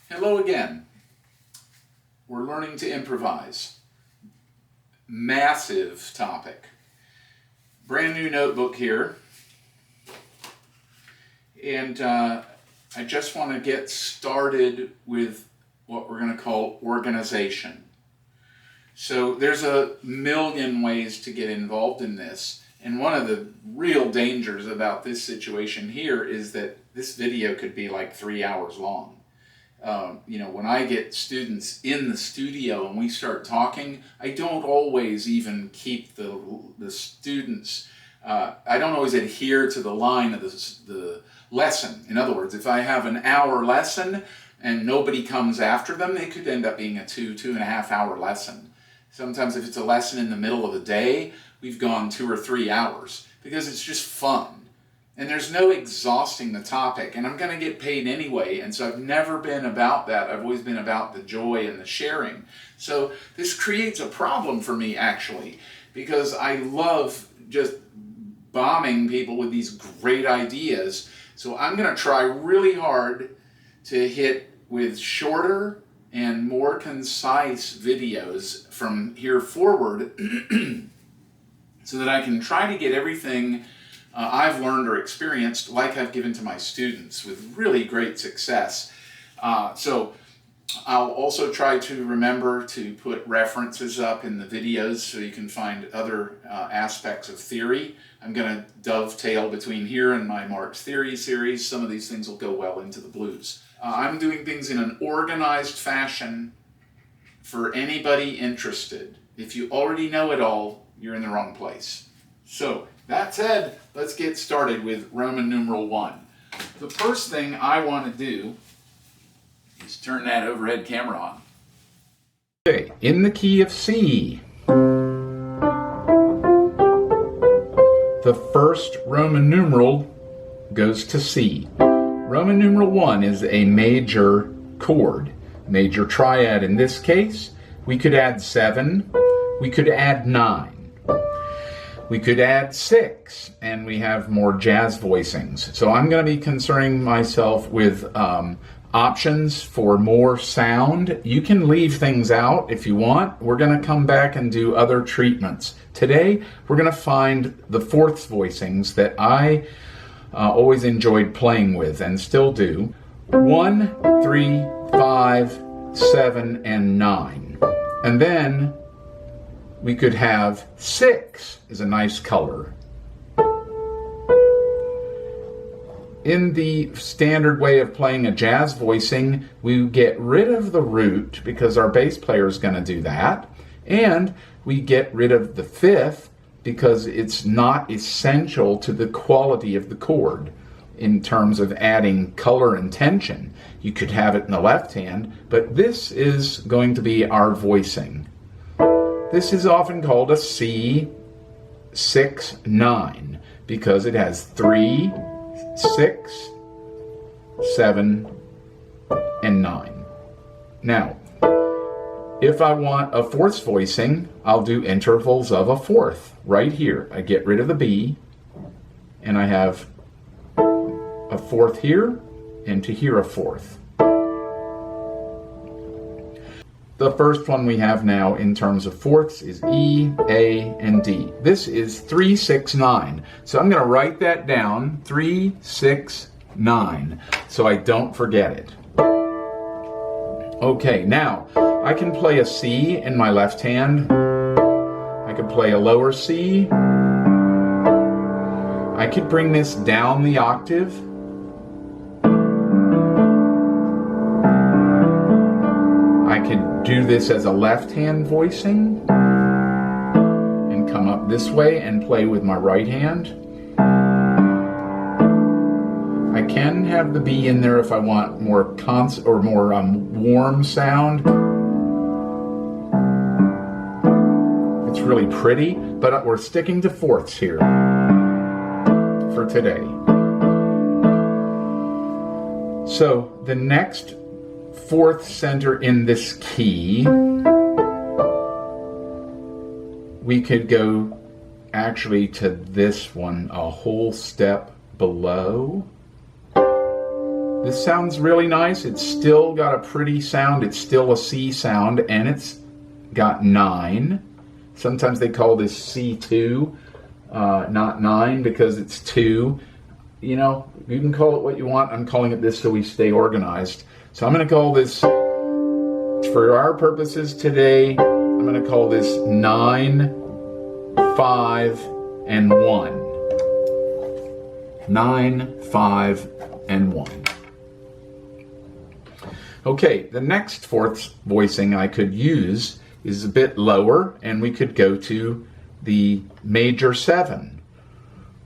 Hello again. We're learning to improvise. Massive topic. Brand new notebook here. And I just want to get started with what we're going to call organization. So there's a million ways to get involved in this. And one of the real dangers about this situation here is that this video could be like 3 hours long. When I get students in the studio and we start talking, I don't always even keep the students, I don't always adhere to the line of the lesson. In other words, if I have an hour lesson and nobody comes after them, it could end up being a 2.5 hour lesson. Sometimes if it's a lesson in the middle of the day, we've gone 2 or 3 hours because it's just fun. And there's no exhausting the topic, and I'm going to get paid anyway, and so I've never been about that. I've always been about the joy and the sharing. So this creates a problem for me, actually, because I love just bombing people with these great ideas. So I'm going to try really hard to hit with shorter and more concise videos from here forward so that I can try to get everything I've learned or experienced like I've given to my students with really great success. So I'll also try to remember to put references up in the videos so you can find other aspects of theory. I'm going to dovetail between here and my Marx Theory series. Some of these things will go well into the blues. I'm doing things in an organized fashion for anybody interested. If you already know it all, you're in the wrong place. So, that said, let's get started with Roman numeral I. The first thing I want to do is turn that overhead camera on. Okay, in the key of C, the first Roman numeral goes to C. Roman numeral I is a major chord, major triad in this case. We could add 7, we could add 9. We could add 6, and we have more jazz voicings. So I'm going to be concerning myself with options for more sound. You can leave things out if you want. We're going to come back and do other treatments. Today, we're going to find the fourths voicings that I always enjoyed playing with and still do. 1, 3, 5, 7, and 9. And then we could have 6 is a nice color. In the standard way of playing a jazz voicing, we get rid of the root because our bass player is going to do that. And we get rid of the 5th because it's not essential to the quality of the chord in terms of adding color and tension. You could have it in the left hand, but this is going to be our voicing. This is often called a C, 6, 9 because it has 3, 6, 7, and 9. Now, if I want a fourths voicing, I'll do intervals of a fourth. Right here, I get rid of the B, and I have a fourth here, and to here a fourth. The first one we have now in terms of fourths is E, A, and D. This is 3, 6, 9. So I'm going to write that down, 3, 6, 9, so I don't forget it. Okay, now I can play a C in my left hand. I could play a lower C. I could bring this down the octave. I could do this as a left-hand voicing and come up this way and play with my right hand. I can have the B in there if I want more warm sound. It's really pretty, but we're sticking to fourths here for today. So the next fourth center in this key, we could go actually to this one a whole step below. This sounds really nice. It's still got a pretty sound. It's still a C sound, and it's got 9. Sometimes they call this C2, not 9, because it's 2. You know, you can call it what you want. I'm calling it this so we stay organized. So I'm going to call this, for our purposes today, I'm going to call this 9, 5, and 1. 9, 5, and 1. Okay, the next fourth voicing I could use is a bit lower, and we could go to the major 7.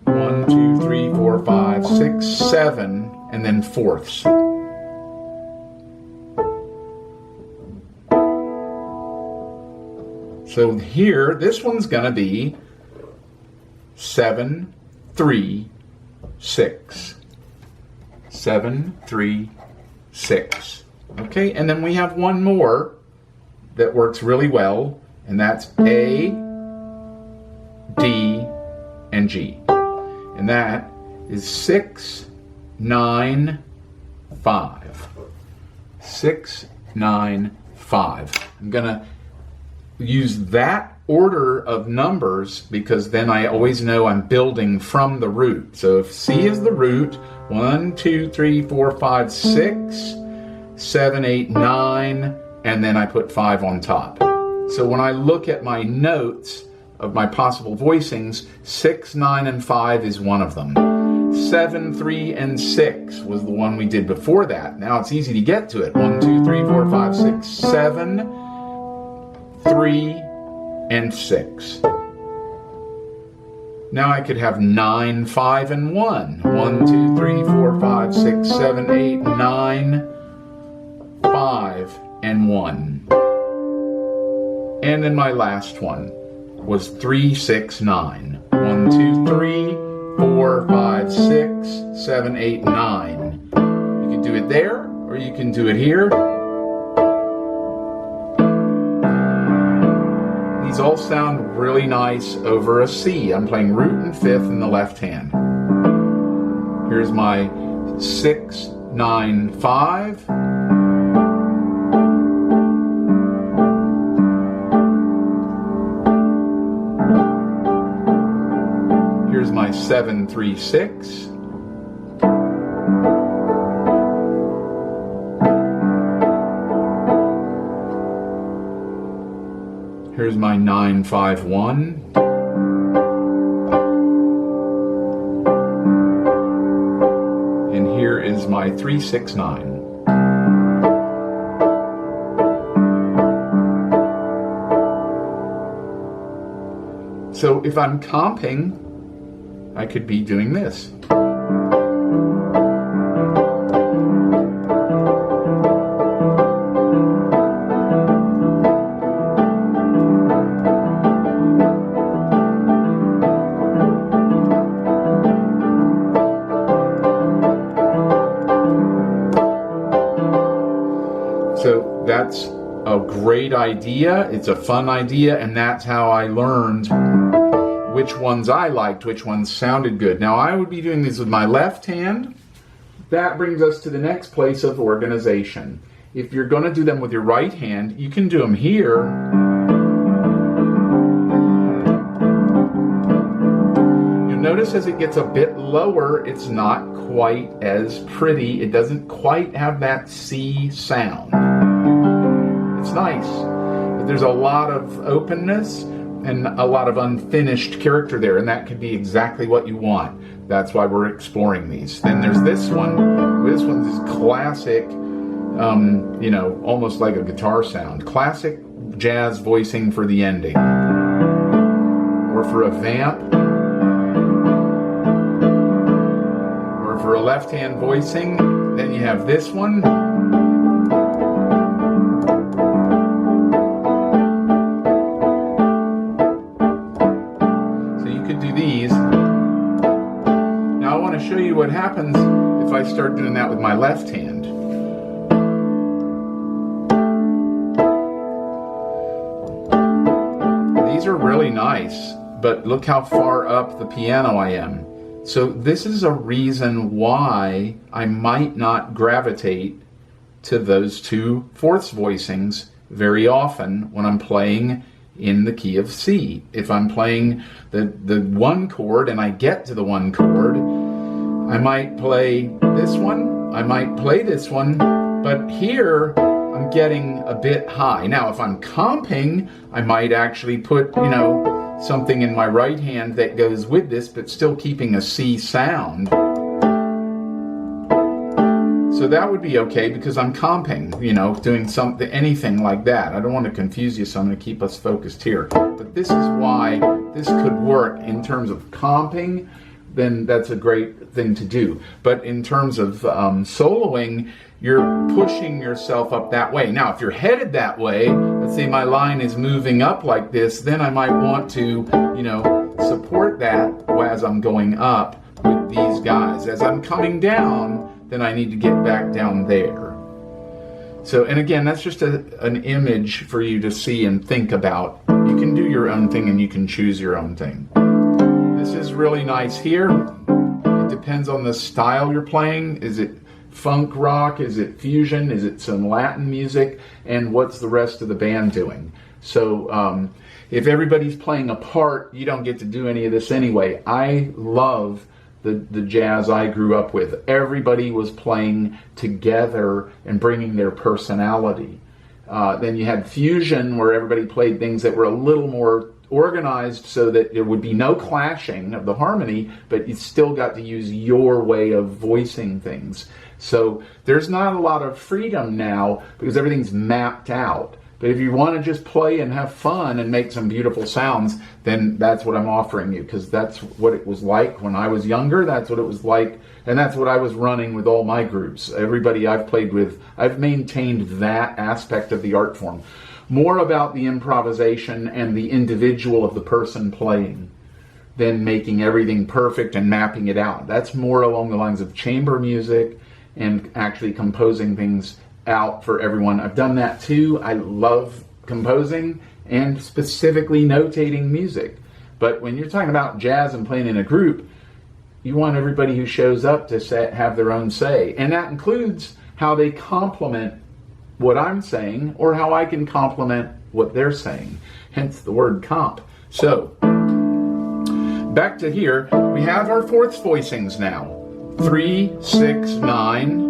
1, 2, 3, 4, 5, 6, 7, and then fourths. So here, this one's going to be 7, 3, 6. 7, 3, 6. Okay, and then we have one more that works really well, and that's A, D, and G. And that is 6, 9, 5. 6, 9, 5. I'm going to use that order of numbers because then I always know I'm building from the root. So if C is the root, 1, 2, 3, 4, 5, 6, 7, 8, 9, and then I put 5 on top. So when I look at my notes of my possible voicings, 6, 9, and 5 is one of them. 7, 3, and 6 was the one we did before that. Now it's easy to get to it. 1, 2, 3, 4, 5, 6, 7, 3, and 6. Now I could have 9, 5, and 1. 1, 2, 3, 4, 5, 6, 7, 8, 9, 5, and 1. And then my last one was 3, 6, 9. 1, 2, 3, 4, 5, 6, 7, 8, 9. You can do it there, or you can do it here. These all sound really nice over a C. I'm playing root and fifth in the left hand. Here's my 6, 9, 5. Here's my 7, 3, 6. Here's my 9, 5, 1. And here is my 3, 6, 9. So if I'm comping, I could be doing this. So that's a great idea. It's a fun idea, and that's how I learned which ones I liked, which ones sounded good. Now I would be doing these with my left hand. That brings us to the next place of organization. If you're going to do them with your right hand, you can do them here. You'll notice as it gets a bit lower, it's not quite as pretty. It doesn't quite have that C sound. It's nice, but there's a lot of openness and a lot of unfinished character there, and that could be exactly what you want. That's why we're exploring these. Then there's this one. This one's is classic, almost like a guitar sound. Classic jazz voicing for the ending. Or for a vamp. Or for a left-hand voicing. Then you have this one. Show you what happens if I start doing that with my left hand. These are really nice, but look how far up the piano I am. So this is a reason why I might not gravitate to those two fourths voicings very often when I'm playing in the key of C. If I'm playing the one chord and I get to the one chord, I might play this one, I might play this one, but here I'm getting a bit high. Now if I'm comping, I might actually put, something in my right hand that goes with this, but still keeping a C sound. So that would be okay because I'm comping, doing something, anything like that. I don't want to confuse you, so I'm going to keep us focused here. But this is why this could work in terms of comping, then that's a great thing to do. But in terms of soloing, you're pushing yourself up that way. Now, if you're headed that way, let's say my line is moving up like this, then I might want to, support that as I'm going up with these guys. As I'm coming down, then I need to get back down there. So, and again, that's just an image for you to see and think about. You can do your own thing and you can choose your own thing. This is really nice here. It depends on the style you're playing. Is it funk rock? Is it fusion? Is it some Latin music? And what's the rest of the band doing? So if everybody's playing a part, you don't get to do any of this anyway. I love the jazz I grew up with. Everybody was playing together and bringing their personality. Then you had fusion where everybody played things that were a little more organized so that there would be no clashing of the harmony, but you still got to use your way of voicing things. So there's not a lot of freedom now because everything's mapped out. But if you want to just play and have fun and make some beautiful sounds, then that's what I'm offering you, because that's what it was like when I was younger. That's what it was like, and that's what I was running with all my groups. Everybody I've played with, I've maintained that aspect of the art form. More about the improvisation and the individual of the person playing than making everything perfect and mapping it out. That's more along the lines of chamber music and actually composing things out for everyone. I've done that too. I love composing and specifically notating music. But when you're talking about jazz and playing in a group, you want everybody who shows up to have their own say. And that includes how they complement what I'm saying or how I can complement what they're saying. Hence the word comp. So, back to here, we have our fourths voicings now. 3, 6, 9,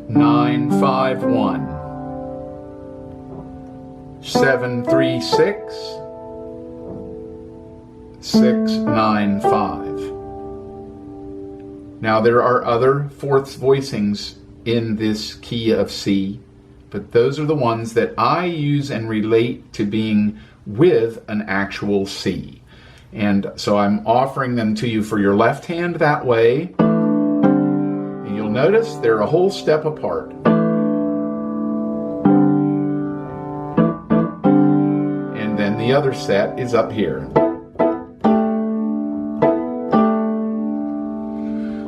9, 5, 1, 7, 3, 6, 6, 9, 5. Now there are other fourths voicings in this key of C, but those are the ones that I use and relate to being with an actual C. And so I'm offering them to you for your left hand that way. And you'll notice they're a whole step apart. And then the other set is up here.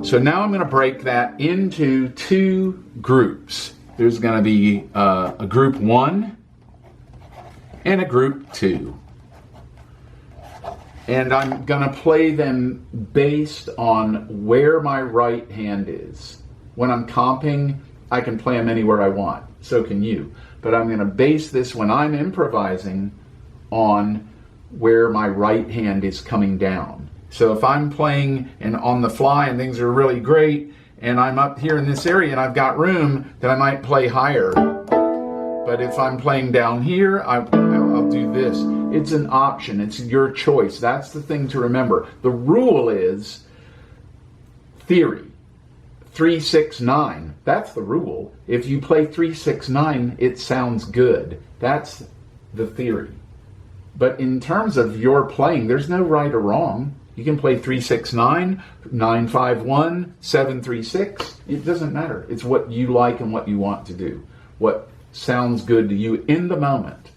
So now I'm going to break that into two groups. There's going to be a group 1 and a group 2. And I'm going to play them based on where my right hand is. When I'm comping, I can play them anywhere I want. So can you. But I'm going to base this when I'm improvising on where my right hand is coming down. So if I'm playing and on the fly and things are really great, and I'm up here in this area and I've got room, then I might play higher. But if I'm playing down here, I'll do this. It's an option. It's your choice. That's the thing to remember. The rule is theory. 3, 6, 9. That's the rule. If you play 3, 6, 9, it sounds good. That's the theory. But in terms of your playing, there's no right or wrong. You can play 3, 6, 9, 9, 5, 1, 7, 3, 6. It doesn't matter. It's what you like and what you want to do. What sounds good to you in the moment.